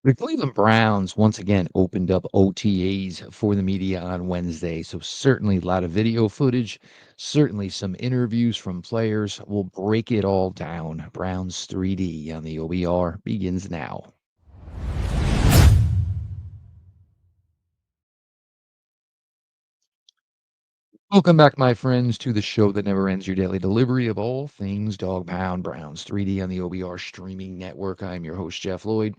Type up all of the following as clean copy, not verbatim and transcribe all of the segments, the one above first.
The Cleveland Browns once again opened up OTAs for the media on Wednesday. So, certainly a lot of video footage, certainly some interviews from players. We'll break it all down. Browns 3D on the OBR begins now. Welcome back, my friends, to the show that never ends, your daily delivery of all things Dog Pound Browns 3D on the OBR streaming network. I'm your host, Jeff Lloyd.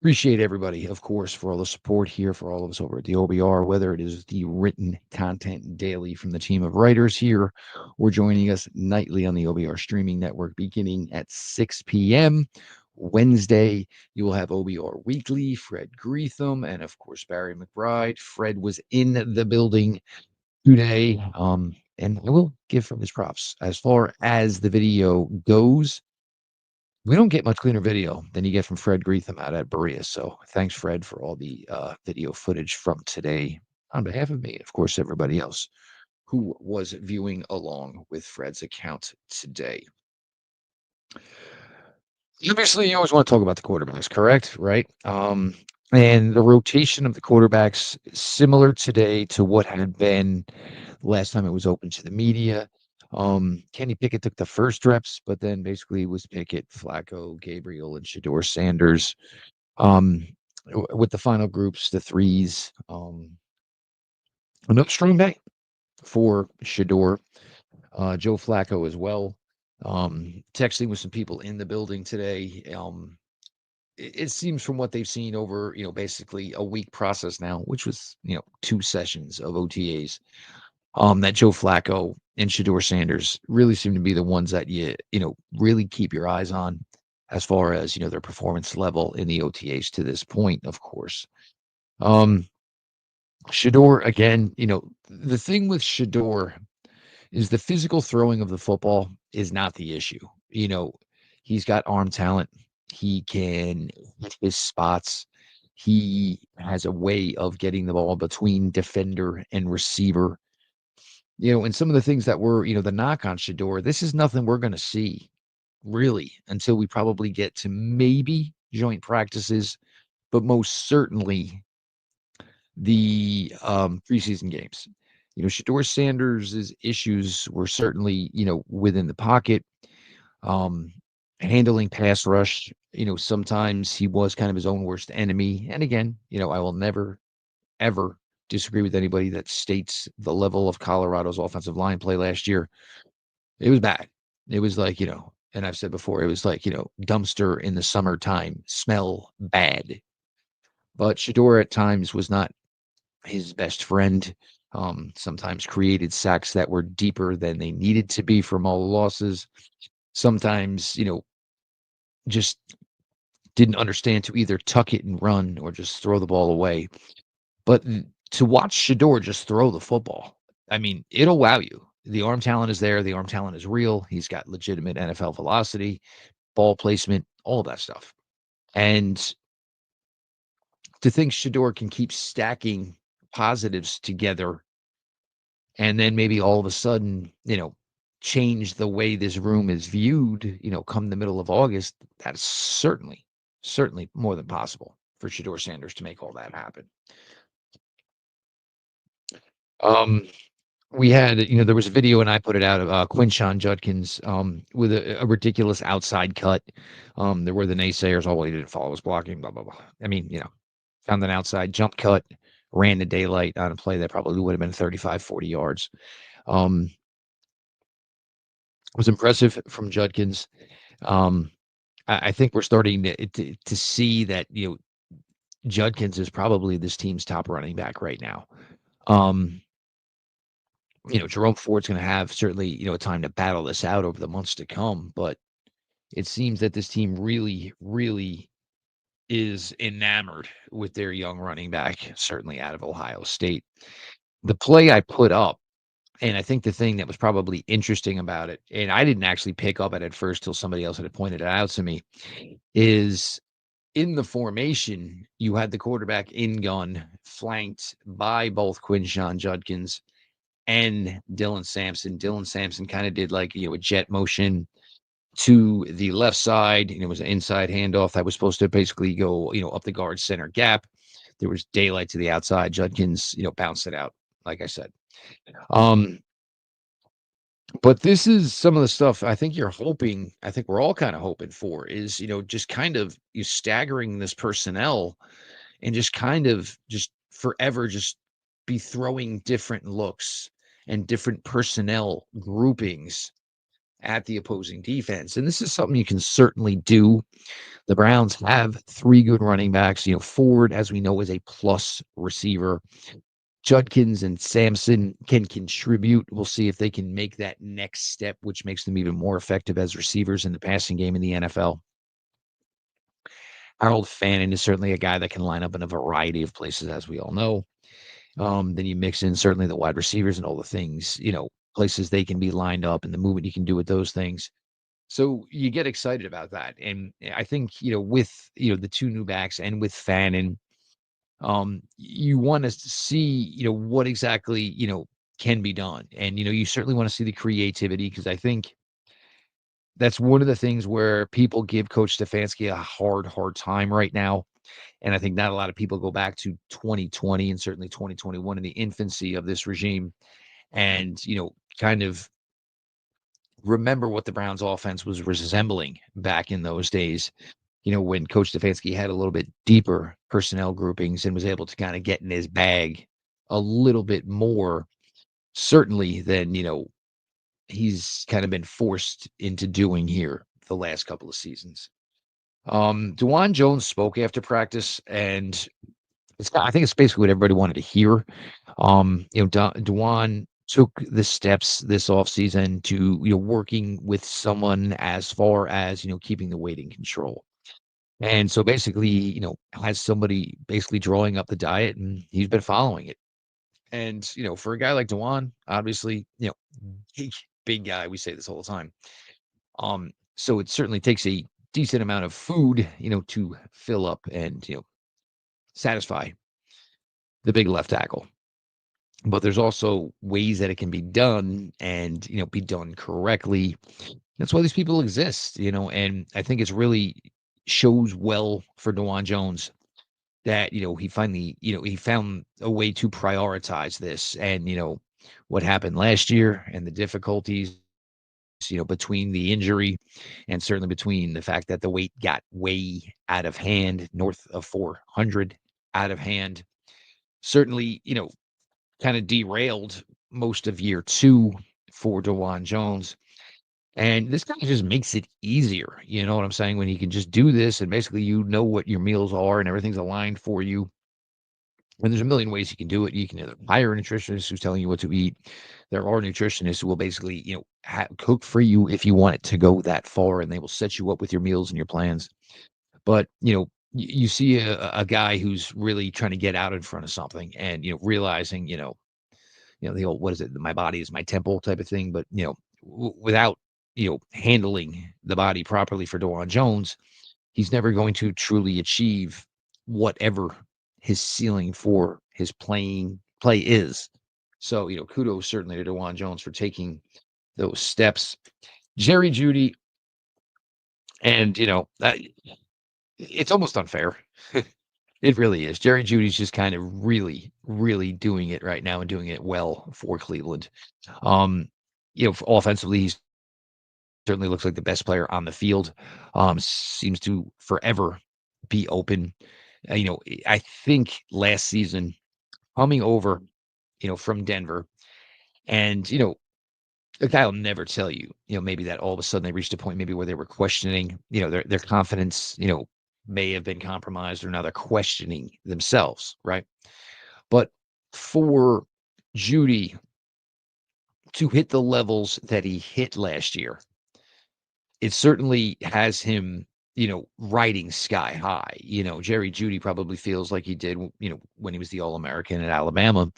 Appreciate everybody, of course, for all the support here for all of us over at the OBR, whether it is the written content daily from the team of writers here or joining us nightly on the OBR streaming network beginning at 6 p.m. Wednesday. You will have OBR Weekly, Fred Greetham, and of course, Barry McBride. Fred was in the building today. And I will give him his props. As far as the video goes, we don't get much cleaner video than you get from Fred Greetham out at Berea. So thanks, Fred, for all the video footage from today on behalf of me and, of course, everybody else who was viewing along with Fred's account today. Obviously, you always want to talk about the quarterbacks, correct? Right? And the rotation of the quarterbacks similar today to what had been last time it was open to the media. Kenny Pickett took the first reps, but then basically it was Pickett, Flacco, Gabriel, and Shedeur Sanders. With the final groups, the threes. Another strong day for Shedeur. Joe Flacco as well. Texting with some people in the building today. It seems from what they've seen over, basically a week process now, which was, 2 sessions of OTAs, that Joe Flacco and Shedeur Sanders really seem to be the ones that really keep your eyes on as far as, their performance level in the OTAs to this point, of course. Shedeur, again, the thing with Shedeur is the physical throwing of the football is not the issue. He's got arm talent. He can hit his spots. He has a way of getting the ball between defender and receiver. And some of the things that were, the knock on Shedeur, this is nothing we're going to see really until we probably get to maybe joint practices, but most certainly the preseason games. Shedeur Sanders' issues were certainly, within the pocket, um, handling pass rush. Sometimes he was kind of his own worst enemy. And again, I will never, ever disagree with anybody that states the level of Colorado's offensive line play last year. It was bad. It was like, and I've said before, it was like, dumpster in the summertime, smell bad. But Shedeur at times was not his best friend. Sometimes created sacks that were deeper than they needed to be from all the losses. Sometimes, just didn't understand to either tuck it and run or just throw the ball away. But to watch Shedeur just throw the football, I mean, it'll wow you. The arm talent is there. The arm talent is real. He's got legitimate NFL velocity, ball placement, all of that stuff. And to think Shedeur can keep stacking positives together and then maybe all of a sudden, change the way this room is viewed, come the middle of August, that's certainly more than possible for Shedeur Sanders to make all that happen. We had, there was a video and I put it out of Quinshon Judkins with a ridiculous outside cut. There were the naysayers, oh, well, he didn't follow his blocking, blah, blah, blah. I mean, found an outside jump cut, ran the daylight on a play that probably would have been 35, 40 yards. Was impressive from Judkins. I think we're starting to see that, Judkins is probably this team's top running back right now. Jerome Ford's going to have certainly, a time to battle this out over the months to come, but it seems that this team really, really is enamored with their young running back, certainly out of Ohio State. The play I put up, and I think the thing that was probably interesting about it, and I didn't actually pick up at first till somebody else had pointed it out to me, is in the formation, you had the quarterback in gun, flanked by both Quinshon Judkins and Dylan Sampson. Dylan Sampson kind of did like, a jet motion, to the left side, and it was an inside handoff that was supposed to basically go, up the guard center gap. There was daylight to the outside. Judkins, bounced it out, like I said. Um, but this is some of the stuff I think we're all kind of hoping for is, just kind of you staggering this personnel and just kind of just forever just be throwing different looks and different personnel groupings at the opposing defense. And this is something you can certainly do. The Browns have three good running backs. Ford, as we know, is a plus receiver. Judkins and Sampson can contribute. We'll see if they can make that next step, which makes them even more effective as receivers in the passing game in the NFL. Harold Fannin is certainly a guy that can line up in a variety of places, as we all know. Then you mix in certainly the wide receivers and all the things, places they can be lined up and the movement you can do with those things. So you get excited about that. And I think, with, the two new backs and with Fannin, you want to see, what exactly, can be done. And, you certainly want to see the creativity because I think that's one of the things where people give Coach Stefanski a hard time right now. And I think not a lot of people go back to 2020 and certainly 2021 in the infancy of this regime and, kind of remember what the Browns offense was resembling back in those days, when Coach Stefanski had a little bit deeper personnel groupings and was able to kind of get in his bag a little bit more, certainly than, he's kind of been forced into doing here the last couple of seasons. Dawand Jones spoke after practice, and I think it's basically what everybody wanted to hear. Dawand took the steps this offseason to, working with someone as far as, keeping the weight in control. And so basically, has somebody basically drawing up the diet and he's been following it. And, for a guy like Dawand, obviously, big, big guy, we say this all the time. So it certainly takes a decent amount of food, to fill up and, satisfy the big left tackle. But there's also ways that it can be done and, be done correctly. That's why these people exist, and I think it's really shows well for Dawand Jones that, he finally, he found a way to prioritize this and, what happened last year and the difficulties, between the injury and certainly between the fact that the weight got way out of hand, north of 400 out of hand, certainly, kind of derailed most of year two for Dawand Jones. And this kind of just makes it easier. You know what I'm saying? When you can just do this and basically what your meals are and everything's aligned for you. And there's a million ways you can do it. You can either hire a nutritionist who's telling you what to eat. There are nutritionists who will basically, cook for you if you want it to go that far, and they will set you up with your meals and your plans. But, you see a guy who's really trying to get out in front of something and, realizing, the old, what is it? My body is my temple type of thing. But, without, handling the body properly for Dawand Jones, he's never going to truly achieve whatever his ceiling for his play is. So, kudos certainly to Dawand Jones for taking those steps. Jerry Jeudy, and it's almost unfair. It really is. Jerry Judy's just kind of really, really doing it right now and doing it well for Cleveland. Offensively, he certainly looks like the best player on the field. Seems to forever be open. I think last season coming over, from Denver, and a guy will never tell you, maybe that all of a sudden they reached a point maybe where they were questioning, their confidence, may have been compromised or now they're questioning themselves, right? But for Jeudy to hit the levels that he hit last year, it certainly has him, riding sky high. Jerry Jeudy probably feels like he did, when he was the All-American at Alabama,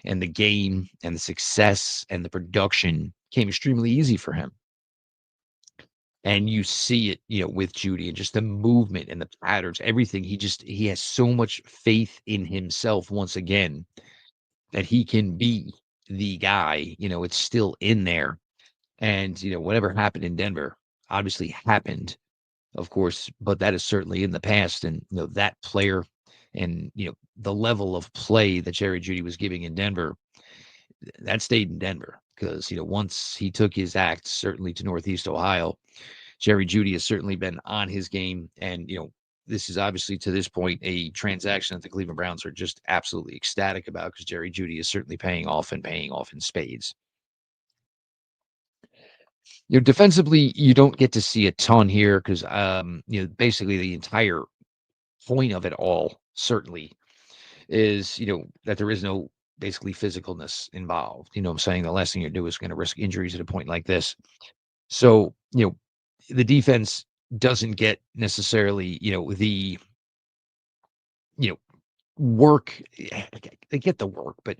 and the game and the success and the production came extremely easy for him. And you see it, with Jeudy and just the movement and the patterns, everything. He has so much faith in himself once again that he can be the guy. It's still in there. And, whatever happened in Denver, obviously happened, of course, but that is certainly in the past. And, that player and, the level of play that Jerry Jeudy was giving in Denver, that stayed in Denver because, once he took his act, certainly to Northeast Ohio, Jerry Jeudy has certainly been on his game. And, this is obviously to this point a transaction that the Cleveland Browns are just absolutely ecstatic about because Jerry Jeudy is certainly paying off and paying off in spades. Defensively, you don't get to see a ton here because, basically the entire point of it all certainly is, that there is no basically physicalness involved. You know what I'm saying? The last thing you do is going to risk injuries at a point like this. So, the defense doesn't get necessarily, you know, work. They get the work, but,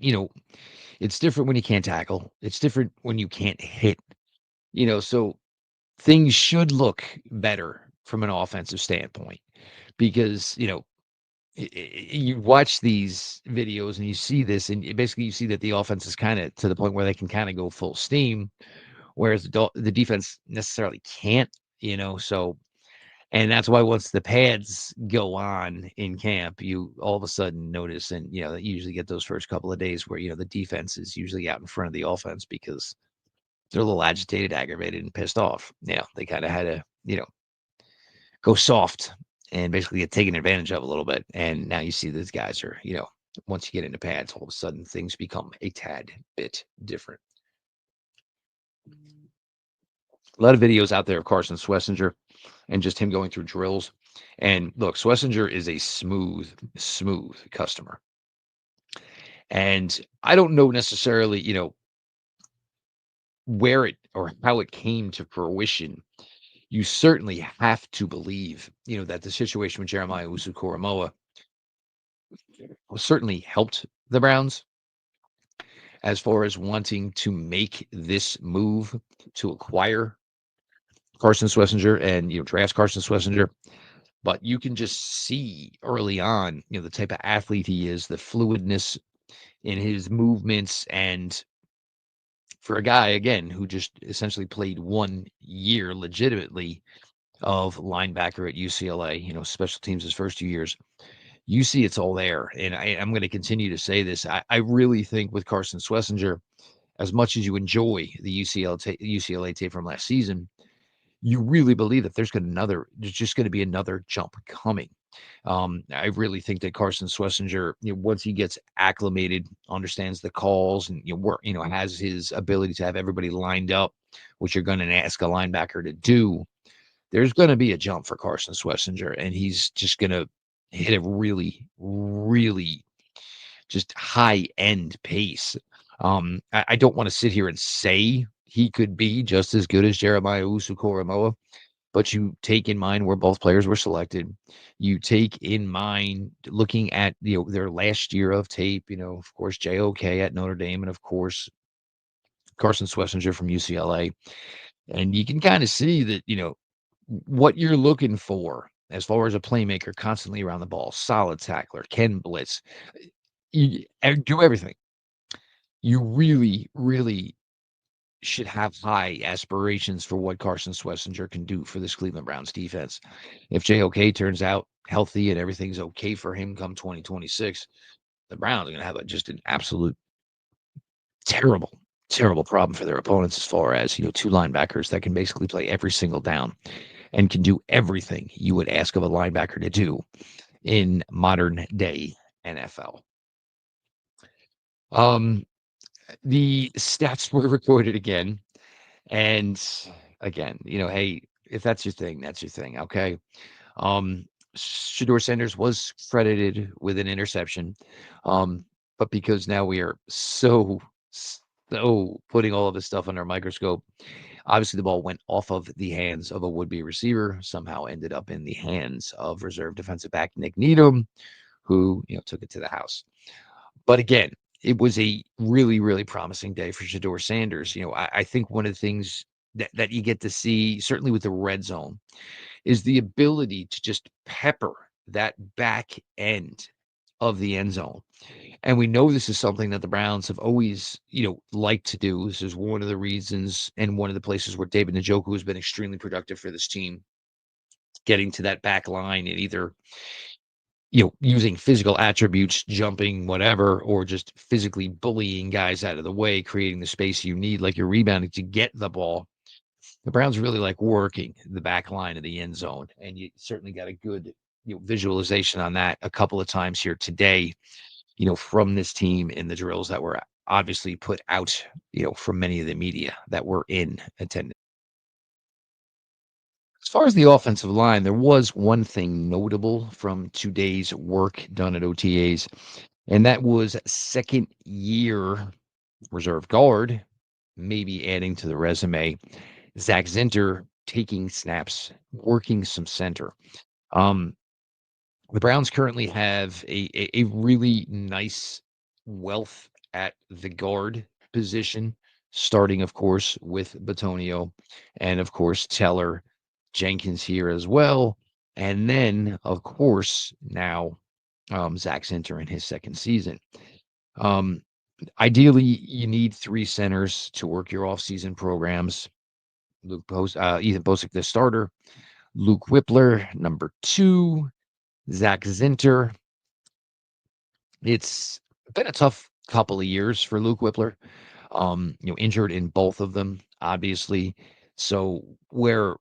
it's different when you can't tackle. It's different when you can't hit, so things should look better from an offensive standpoint because, you watch these videos and you see this, and basically you see that the offense is kind of to the point where they can kind of go full steam, whereas the defense necessarily can't, so, and that's why once the pads go on in camp, you all of a sudden notice, and, you usually get those first couple of days where, the defense is usually out in front of the offense because they're a little agitated, aggravated, and pissed off. They kind of had to, go soft and basically get taken advantage of a little bit. And now you see these guys are, once you get into pads, all of a sudden things become a tad bit different. A lot of videos out there of Carson Su'esu'e and just him going through drills. And look, Su'esu'e is a smooth customer. And I don't know necessarily, where it or how it came to fruition. You certainly have to believe, that the situation with Jeremiah Owusu-Koramoah certainly helped the Browns as far as wanting to make this move to acquire Carson Su'esu'e and, draft Carson Su'esu'e. But you can just see early on, the type of athlete he is, the fluidness in his movements. And for a guy, again, who just essentially played 1 year legitimately of linebacker at UCLA, special teams his first 2 years, you see it's all there. And I'm going to continue to say this. I really think with Carson Su'esu'e, as much as you enjoy the UCLA tape from last season, you really believe that there's just going to be another jump coming. I really think that Carson Su'esu'e, once he gets acclimated, understands the calls, and has his ability to have everybody lined up, which you're going to ask a linebacker to do, there's going to be a jump for Carson Su'esu'e, and he's just going to hit a really, really just high end pace. I don't want to sit here and say he could be just as good as Jeremiah Owusu-Koramoah, but you take in mind where both players were selected. You take in mind looking at their last year of tape. Of course, JOK at Notre Dame, and of course Carson Su'esu'e from UCLA, and you can kind of see that what you're looking for as far as a playmaker, constantly around the ball, solid tackler, can blitz, do everything. You really, really should have high aspirations for what Carson Su'esu'e can do for this Cleveland Browns defense. If JOK turns out healthy and everything's okay for him come 2026, the Browns are going to have just an absolute terrible, terrible problem for their opponents as far as, two linebackers that can basically play every single down and can do everything you would ask of a linebacker to do in modern day NFL. The stats were recorded again. And again, hey, if that's your thing, that's your thing. Okay. Shedeur Sanders was credited with an interception. But because now we are so putting all of this stuff under a microscope, obviously the ball went off of the hands of a would-be receiver, somehow ended up in the hands of reserve defensive back Nick Needham, who, took it to the house. But again, it was a really, really promising day for Shedeur Sanders. I think one of the things that you get to see, certainly with the red zone, is the ability to just pepper that back end of the end zone. And we know this is something that the Browns have always, liked to do. This is one of the reasons and one of the places where David Njoku has been extremely productive for this team, getting to that back line and either, using physical attributes, jumping, whatever, or just physically bullying guys out of the way, creating the space you need, like you're rebounding to get the ball. The Browns really like working the back line of the end zone, and you certainly got a good, visualization on that a couple of times here today, from this team in the drills that were obviously put out, from many of the media that were in attendance. As far as the offensive line, there was one thing notable from today's work done at OTAs, and that was second year reserve guard, maybe adding to the resume, Zach Zinter taking snaps, working some center. Um, the Browns currently have a really nice wealth at the guard position, starting, of course, with Batonio and, of course, Teller, Jenkins here as well. And then, of course, now Zach Zinter in his second season. Um, Ideally, you need three centers to work your offseason programs. Ethan Bosick, the starter, Luke Whippler, number two, Zach Zinter. It's been a tough couple of years for Luke Whippler. Injured in both of them, obviously. So where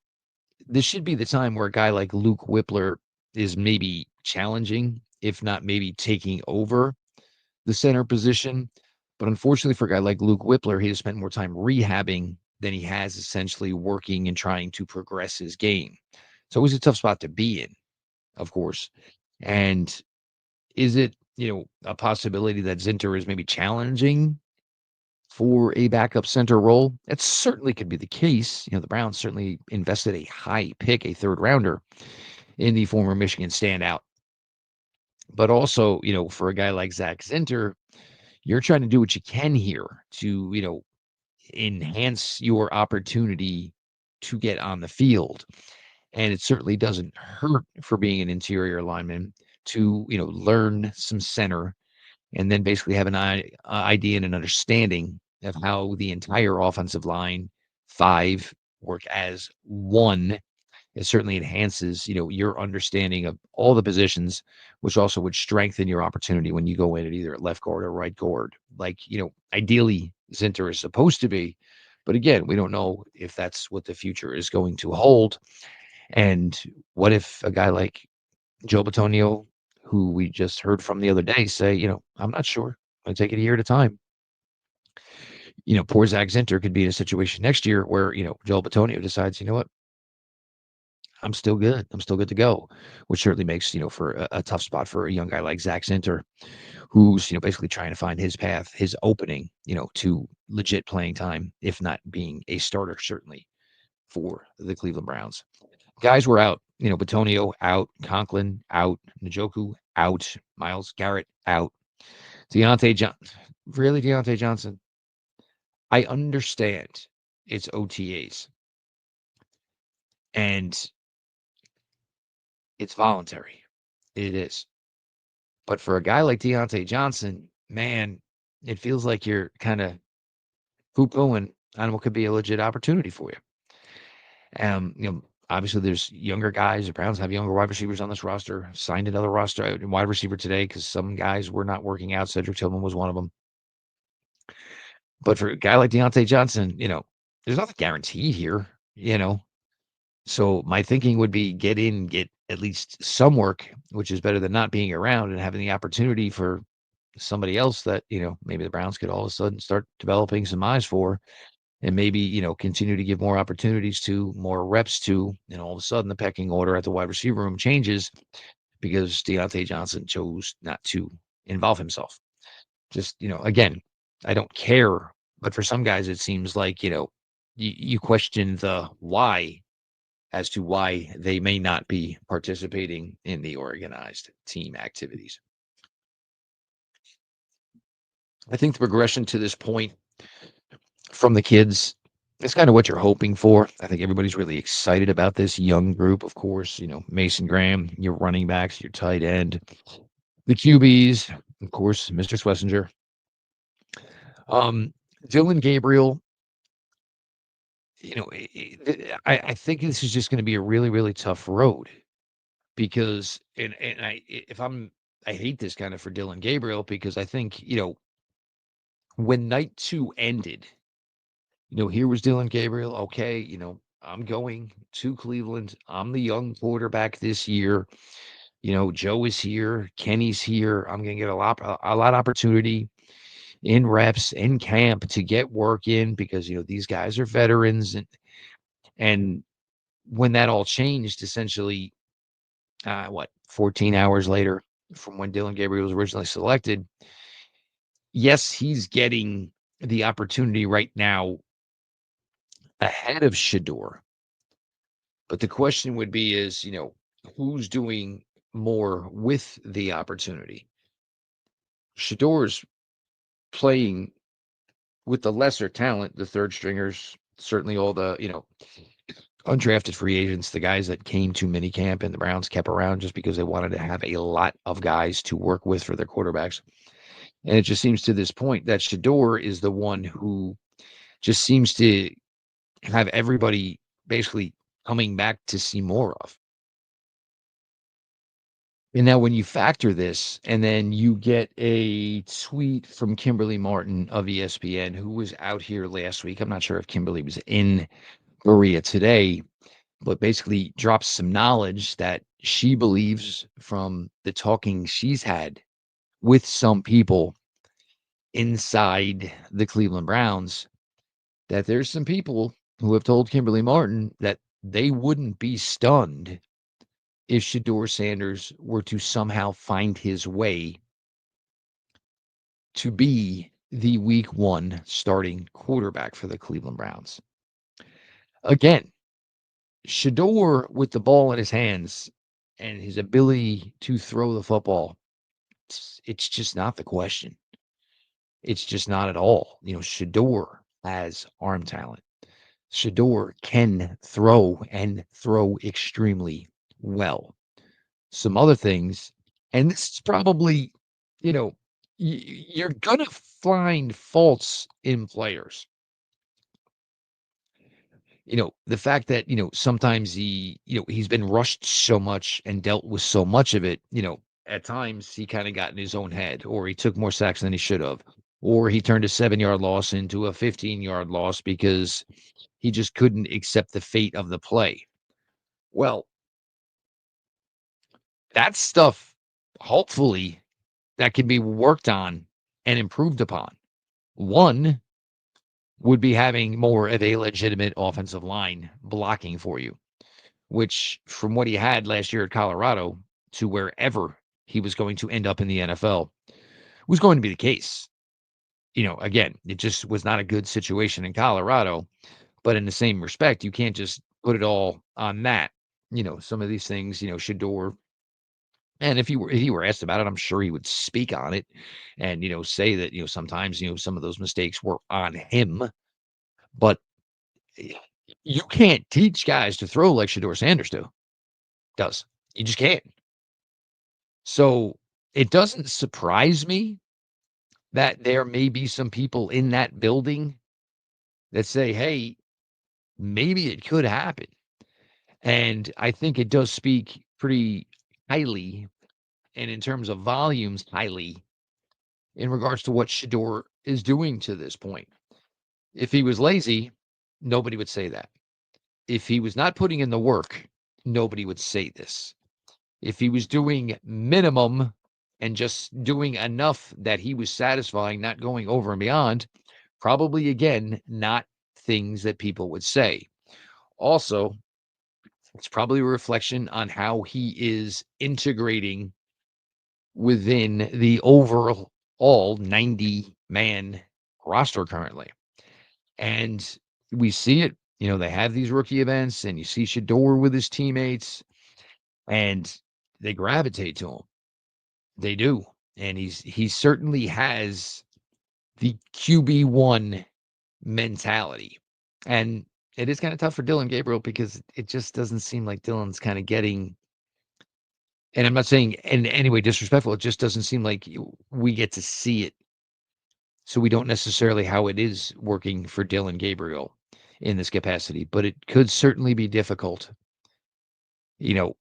this should be the time where a guy like Luke Whippler is maybe challenging, if not maybe taking over the center position. But unfortunately for a guy like Luke Whippler, he has spent more time rehabbing than he has essentially working and trying to progress his game. It's always a tough spot to be in, of course. And is it, a possibility that Zinter is maybe challenging for a backup center role? It certainly could be the case. The Browns certainly invested a high pick, a third rounder, in the former Michigan standout. But also, for a guy like Zach Zinter, you're trying to do what you can here to, enhance your opportunity to get on the field. And it certainly doesn't hurt for being an interior lineman to, learn some center and then basically have an idea and an understanding of how the entire offensive line, five, work as one. It certainly enhances, your understanding of all the positions, which also would strengthen your opportunity when you go in at either left guard or right guard. Like, ideally, Zinter is supposed to be. But again, we don't know if that's what the future is going to hold. And what if a guy like Joe Batonio, who we just heard from the other day, say, I'm not sure. I'm going to take it a year at a time. Poor Zach Zinter could be in a situation next year where, Joel Batonio decides, you know what, I'm still good. I'm still good to go, which certainly makes, for a tough spot for a young guy like Zach Zinter, who's, basically trying to find his path, his opening, to legit playing time, if not being a starter, certainly for the Cleveland Browns. Guys were out, Batonio out, Conklin out, Njoku out, Myles Garrett out, Deontay Johnson. Really, Deontay Johnson? I understand it's OTAs and it's voluntary. It is. But for a guy like Deontay Johnson, man, it feels like you're kind of poo-pooing on what could be a legit opportunity for you. Obviously there's younger guys. The Browns have younger wide receivers on this roster. Signed another roster wide receiver today because some guys were not working out. Cedric Tillman was one of them. But for a guy like Deontay Johnson, there's nothing guaranteed here, So my thinking would be get in, get at least some work, which is better than not being around and having the opportunity for somebody else that, maybe the Browns could all of a sudden start developing some eyes for and maybe, continue to give more opportunities to, more reps to, and all of a sudden the pecking order at the wide receiver room changes because Deontay Johnson chose not to involve himself. Just, again, I don't care, but for some guys, it seems like, you question the why as to why they may not be participating in the organized team activities. I think the progression to this point from the kids is kind of what you're hoping for. I think everybody's really excited about this young group. Of course, Mason Graham, your running backs, your tight end, The QBs, of course, Mr. Schlesinger. Um, Dylan Gabriel, I think this is just going to be a really, really tough road because, I hate this kind of for Dylan Gabriel because I think, when night two ended, here was Dylan Gabriel. Okay, I'm going to Cleveland. I'm the young quarterback this year. Joe is here. Kenny's here. I'm going to get a lot of opportunity in reps, in camp to get work in because, these guys are veterans. And when that all changed, essentially, 14 hours later from when Dylan Gabriel was originally selected, yes, he's getting the opportunity right now ahead of Shedeur. But the question would be is, who's doing more with the opportunity? Shedeur's playing with the lesser talent, the third stringers, certainly all the, undrafted free agents, the guys that came to minicamp and the Browns kept around just because they wanted to have a lot of guys to work with for their quarterbacks. And it just seems to this point that Shedeur is the one who just seems to have everybody basically coming back to see more of. And now when you factor this, and then you get a tweet from Kimberly Martin of ESPN, who was out here last week. I'm not sure if Kimberly was in Korea today, but basically drops some knowledge that she believes from the talking she's had with some people inside the Cleveland Browns that there's some people who have told Kimberly Martin that they wouldn't be stunned if Shedeur Sanders were to somehow find his way to be the week one starting quarterback for the Cleveland Browns. Again, Shedeur with the ball in his hands and his ability to throw the football, it's just not the question. It's just not at all. Shedeur has arm talent. Shedeur can throw and throw extremely well. Some other things, and this is probably, you know, you're going to find faults in players. The fact that, sometimes he's been rushed so much and dealt with so much of it, at times he kind of got in his own head, or he took more sacks than he should have, or he turned a 7-yard loss into a 15-yard loss because he just couldn't accept the fate of the play. Well, that stuff, hopefully, that can be worked on and improved upon. One would be having more of a legitimate offensive line blocking for you, which from what he had last year at Colorado to wherever he was going to end up in the NFL was going to be the case. Again, it just was not a good situation in Colorado, but in the same respect, you can't just put it all on that. Some of these things, Shedeur, and if he were asked about it, I'm sure he would speak on it and, say that, sometimes, some of those mistakes were on him, but y- you can't teach guys to throw like Shedeur Sanders does. You just can't. So it doesn't surprise me that there may be some people in that building that say, hey, maybe it could happen. And I think it does speak pretty highly, and in terms of volumes, highly in regards to what Shedeur is doing to this point. If he was lazy, nobody would say that. If he was not putting in the work, nobody would say this. If he was doing minimum and just doing enough that he was satisfying, not going over and beyond, probably again, not things that people would say. Also, it's probably a reflection on how he is integrating within the overall 90-man roster currently. And we see it, they have these rookie events and you see Shedeur with his teammates and they gravitate to him. They do. And he certainly has the QB1 mentality. And it is kind of tough for Dylan Gabriel because it just doesn't seem like Dylan's kind of getting And I'm not saying in any way disrespectful, it just doesn't seem like we get to see it. So we don't necessarily how it is working for Dylan Gabriel in this capacity, but it could certainly be difficult, you know,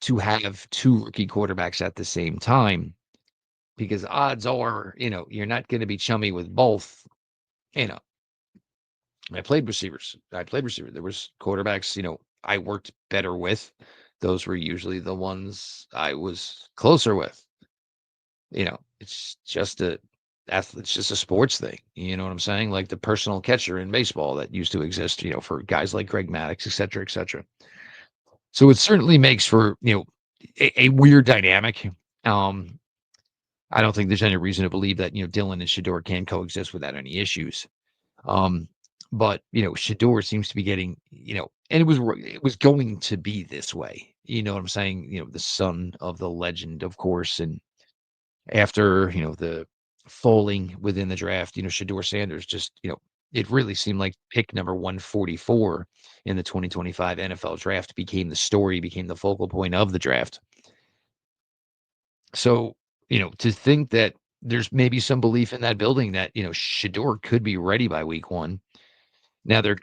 to have two rookie quarterbacks at the same time because odds are, you're not going to be chummy with both. You know, I played receivers. I played receiver. There was quarterbacks, I worked better with. Those were usually the ones I was closer with. It's just it's just a sports thing. You know what I'm saying? Like the personal catcher in baseball that used to exist, for guys like Greg Maddux, et cetera, et cetera. So it certainly makes for, a weird dynamic. Um, I don't think there's any reason to believe that, Dylan and Shedeur can coexist without any issues. Um, but Shedeur seems to be getting, and it was going to be this way. You know what I'm saying? The son of the legend, of course, and after, the falling within the draft, Shedeur Sanders just, it really seemed like pick number 144 in the 2025 NFL draft became the story, became the focal point of the draft. So, to think that there's maybe some belief in that building that, Shedeur could be ready by week one. Now there's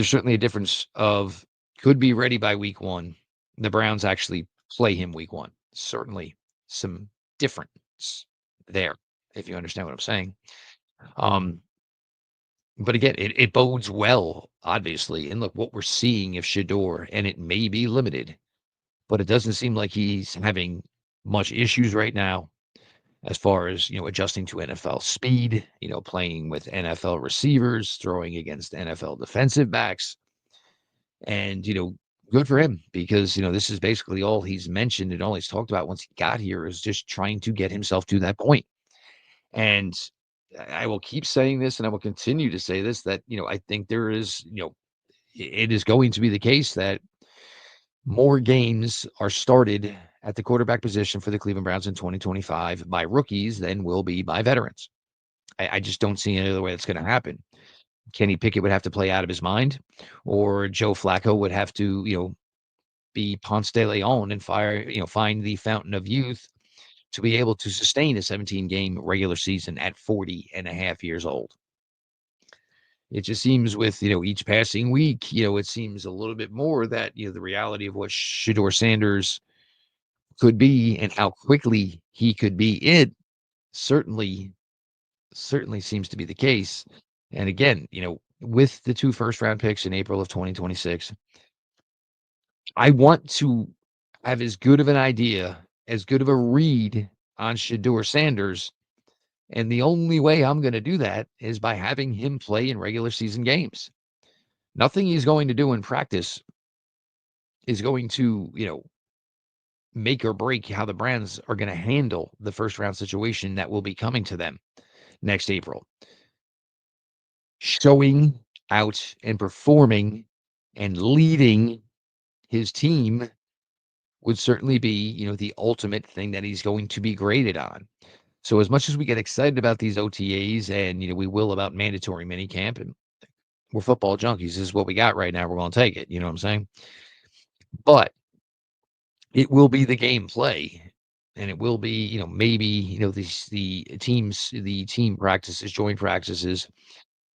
certainly a difference of could be ready by week one. The Browns actually play him week one. Certainly some difference there, if you understand what I'm saying. Um, but again, it bodes well, obviously. And look, what we're seeing if Shedeur, and it may be limited, but it doesn't seem like he's having much issues right now as far as, adjusting to NFL speed, playing with NFL receivers, throwing against NFL defensive backs. And, good for him because, this is basically all he's mentioned and all he's talked about once he got here is just trying to get himself to that point. And I will keep saying this and I will continue to say this that, I think there is, it is going to be the case that more games are started at the quarterback position for the Cleveland Browns in 2025 by rookies than will be by veterans. I just don't see any other way that's going to happen. Kenny Pickett would have to play out of his mind, or Joe Flacco would have to, be Ponce de Leon and find the fountain of youth to be able to sustain a 17 game regular season at 40 and a half years old. It just seems with, each passing week, it seems a little bit more that, the reality of what Shedeur Sanders could be and how quickly he could be it certainly, certainly seems to be the case. And again, with the 2 first round picks in April of 2026, I want to have as good of an idea, as good of a read on Shedeur Sanders. And the only way I'm going to do that is by having him play in regular season games. Nothing he's going to do in practice is going to, make or break how the Browns are going to handle the first round situation that will be coming to them next April. Showing out and performing and leading his team would certainly be, the ultimate thing that he's going to be graded on. So as much as we get excited about these OTAs and, we will about mandatory minicamp, and we're football junkies, this is what we got right now. We're going to take it. You know what I'm saying? But it will be the gameplay, and it will be, maybe, the team practices, joint practices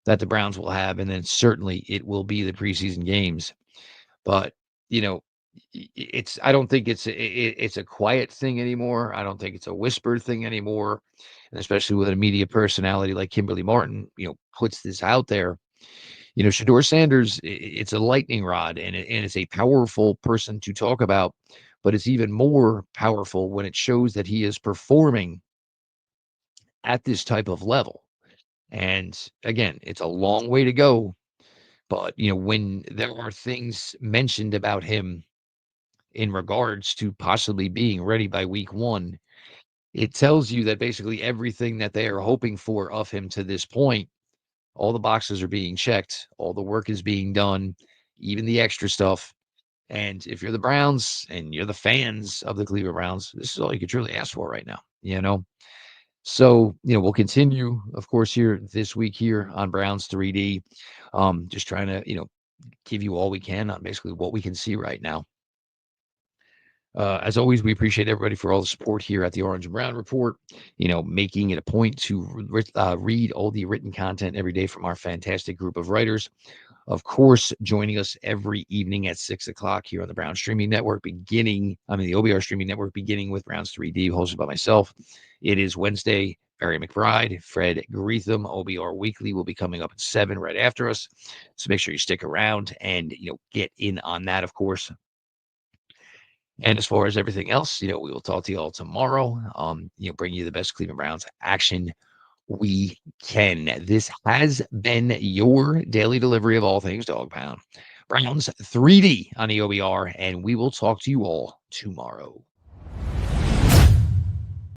that the Browns will have, and then certainly it will be the preseason games. But, it's I don't think it's a quiet thing anymore. I don't think it's a whispered thing anymore. And especially with a media personality like Kimberly Martin, puts this out there. Shedeur Sanders, it's a lightning rod and it's a powerful person to talk about, but it's even more powerful when it shows that he is performing at this type of level. And again, it's a long way to go. But, when there are things mentioned about him in regards to possibly being ready by week one, it tells you that basically everything that they are hoping for of him to this point, all the boxes are being checked, all the work is being done, even the extra stuff. And if you're the Browns and you're the fans of the Cleveland Browns, this is all you could truly ask for right now. So, we'll continue, of course, here this week here on Browns 3D. Just trying to, give you all we can on basically what we can see right now. As always, we appreciate everybody for all the support here at the Orange and Brown Report. Making it a point to read all the written content every day from our fantastic group of writers. Of course, joining us every evening at 6 o'clock here on the Brown Streaming Network, the OBR Streaming Network, beginning with Browns 3D, hosted by myself. It is Wednesday. Barry McBride, Fred Greetham, OBR Weekly will be coming up at 7 right after us. So make sure you stick around and, get in on that, of course. And as far as everything else, we will talk to you all tomorrow. Bring you the best Cleveland Browns action we can. This has been your daily delivery of all things Dog Pound. Browns 3D on the OBR, and we will talk to you all tomorrow.